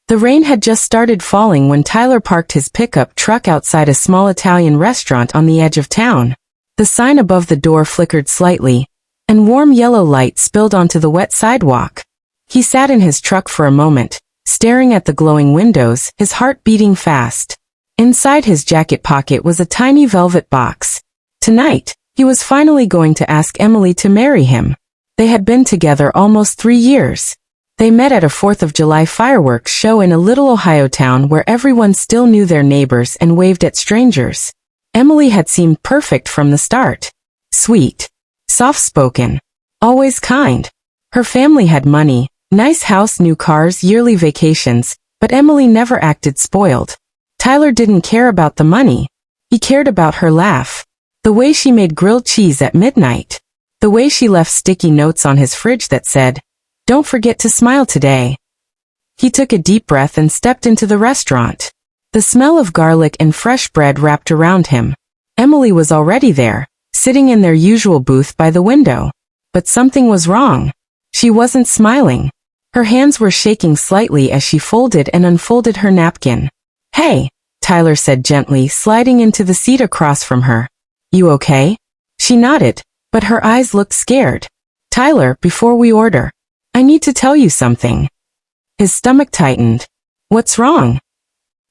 The rain had just started falling when Tyler parked his pickup truck outside a small Italian restaurant on the edge of town. The sign above the door flickered slightly, and warm yellow light spilled onto the wet sidewalk. He sat in his truck for a moment, staring at the glowing windows, his heart beating fast. Inside his jacket pocket was a tiny velvet box. Tonight, he was finally going to ask Emily to marry him. They had been together almost 3 years. They met at a 4th of July fireworks show in a little Ohio town where everyone still knew their neighbors and waved at strangers. Emily had seemed perfect from the start. Sweet, soft-spoken, always kind. Her family had money, nice house, new cars, yearly vacations, but Emily never acted spoiled. Tyler didn't care about the money. He cared about her laugh. The way she made grilled cheese at midnight. The way she left sticky notes on his fridge that said, "Don't forget to smile today." He took a deep breath and stepped into the restaurant. The smell of garlic and fresh bread wrapped around him. Emily was already there, sitting in their usual booth by the window. But something was wrong. She wasn't smiling. Her hands were shaking slightly as she folded and unfolded her napkin. "Hey," Tyler said gently, sliding into the seat across from her. "You okay?" She nodded, but her eyes looked scared. "Tyler, before we order, I need to tell you something." His stomach tightened. "What's wrong?"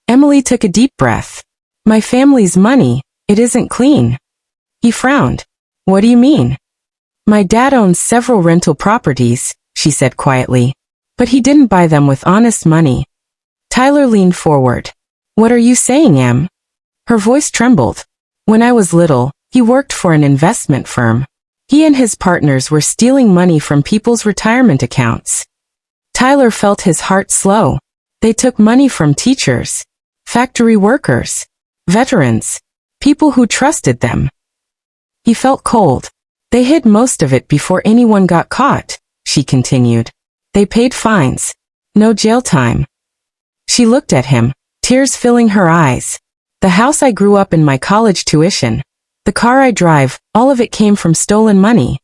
Emily took a deep breath. "My family's money, it isn't clean." He frowned. "What do you mean?" "My dad owns several rental properties," she said quietly. "But he didn't buy them with honest money." Tyler leaned forward. "What are you saying, Em?" Her voice trembled. "When I was little, he worked for an investment firm. He and his partners were stealing money from people's retirement accounts." Tyler felt his heart slow. They took money from teachers, factory workers, veterans, people who trusted them. He felt cold. "They hid most of it before anyone got caught," she continued. "They paid fines. No jail time." She looked at him, tears filling her eyes. "The house I grew up in, my college tuition, the car I drive, all of it came from stolen money."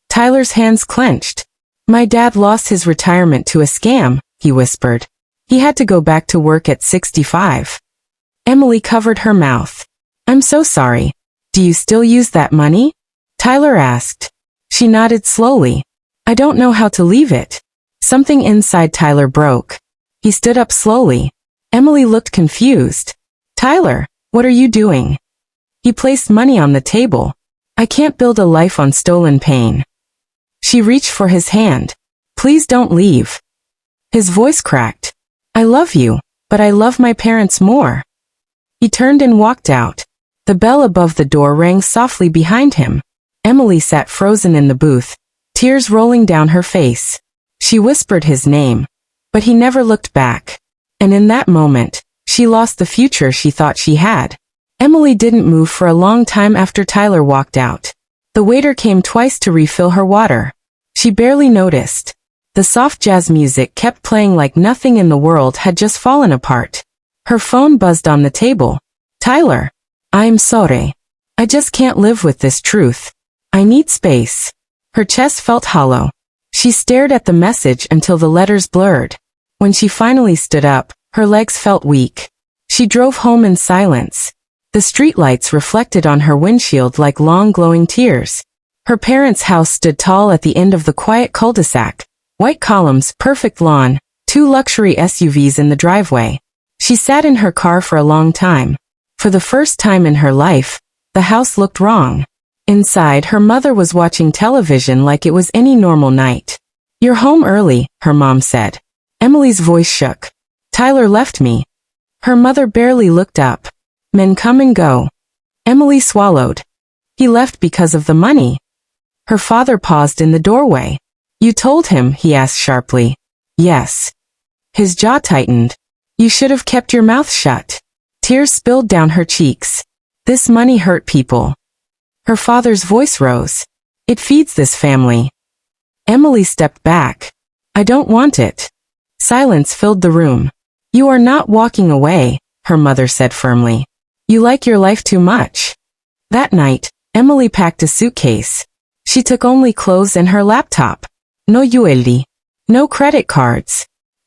Tyler's hands clenched. "My dad lost his retirement to a scam," he whispered. "He had to go back to work at 65. Emily covered her mouth. "I'm so sorry. Do you still use that money?" Tyler asked. She nodded slowly. "I don't know how to leave it." Something inside Tyler broke. He stood up slowly. Emily looked confused. "Tyler, what are you doing?" He placed money on the table. "I can't build a life on stolen pain." She reached for his hand. "Please don't leave." His voice cracked. "I love you, but I love my parents more." He turned and walked out. The bell above the door rang softly behind him. Emily sat frozen in the booth, tears rolling down her face. She whispered his name, but he never looked back. And in that moment, she lost the future she thought she had. Emily didn't move for a long time after Tyler walked out. The waiter came twice to refill her water. She barely noticed. The soft jazz music kept playing like nothing in the world had just fallen apart. Her phone buzzed on the table. "Tyler, I'm sorry. I just can't live with this truth. I need space." Her chest felt hollow. She stared at the message until the letters blurred. When she finally stood up, her legs felt weak. She drove home in silence. The streetlights reflected on her windshield like long glowing tears. Her parents' house stood tall at the end of the quiet cul-de-sac. White columns, perfect lawn, 2 luxury SUVs in the driveway. She sat in her car for a long time. For the first time in her life, the house looked wrong. Inside, her mother was watching television like it was any normal night. "You're home early," her mom said. Emily's voice shook. "Tyler left me." Her mother barely looked up. "Men come and go." Emily swallowed. "He left because of the money." Her father paused in the doorway. "You told him?" he asked sharply. "Yes." His jaw tightened. "You should have kept your mouth shut." Tears spilled down her cheeks. "This money hurt people." Her father's voice rose. "It feeds this family." Emily stepped back. "I don't want it." Silence filled the room. "You are not walking away," her mother said firmly. "You like your life too much." That night, Emily packed a suitcase. She took only clothes and her laptop. No jewelry. No credit cards.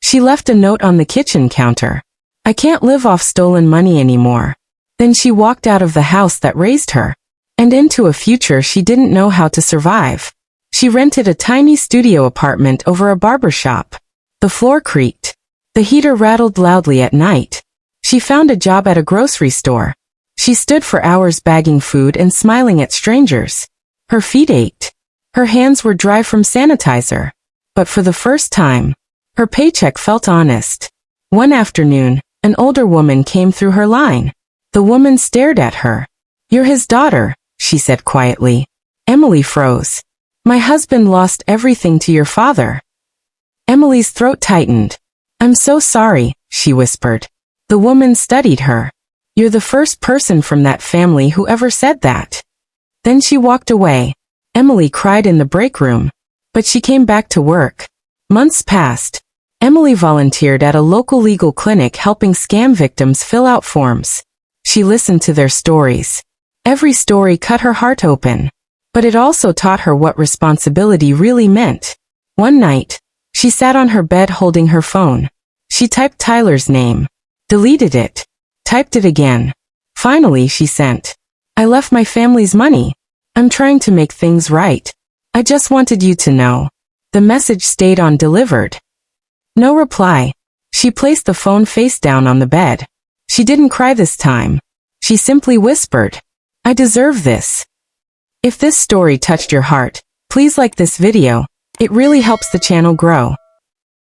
She left a note on the kitchen counter. I can't live off stolen money anymore. Then she walked out of the house that raised her, and into a future she didn't know how to survive. She rented a tiny studio apartment over a barber shop. The floor creaked. The heater rattled loudly at night. She found a job at a grocery store. She stood for hours bagging food and smiling at strangers. Her feet ached. Her hands were dry from sanitizer. But for the first time, her paycheck felt honest. One afternoon, an older woman came through her line. The woman stared at her. "You're his daughter," she said quietly. Emily froze. "My husband lost everything to your father." Emily's throat tightened. "I'm so sorry," she whispered. The woman studied her. "You're the first person from that family who ever said that." Then she walked away. Emily cried in the break room. But she came back to work. Months passed. Emily volunteered at a local legal clinic helping scam victims fill out forms. She listened to their stories. Every story cut her heart open. But it also taught her what responsibility really meant. One night, she sat on her bed holding her phone. She typed Tyler's name. Deleted it. Typed it again. Finally she sent, "I left my family's money. I'm trying to make things right. I just wanted you to know." The message stayed undelivered. No reply. She placed the phone face down on the bed. She didn't cry this time. She simply whispered, "I deserve this." If this story touched your heart, please like this video. It really helps the channel grow.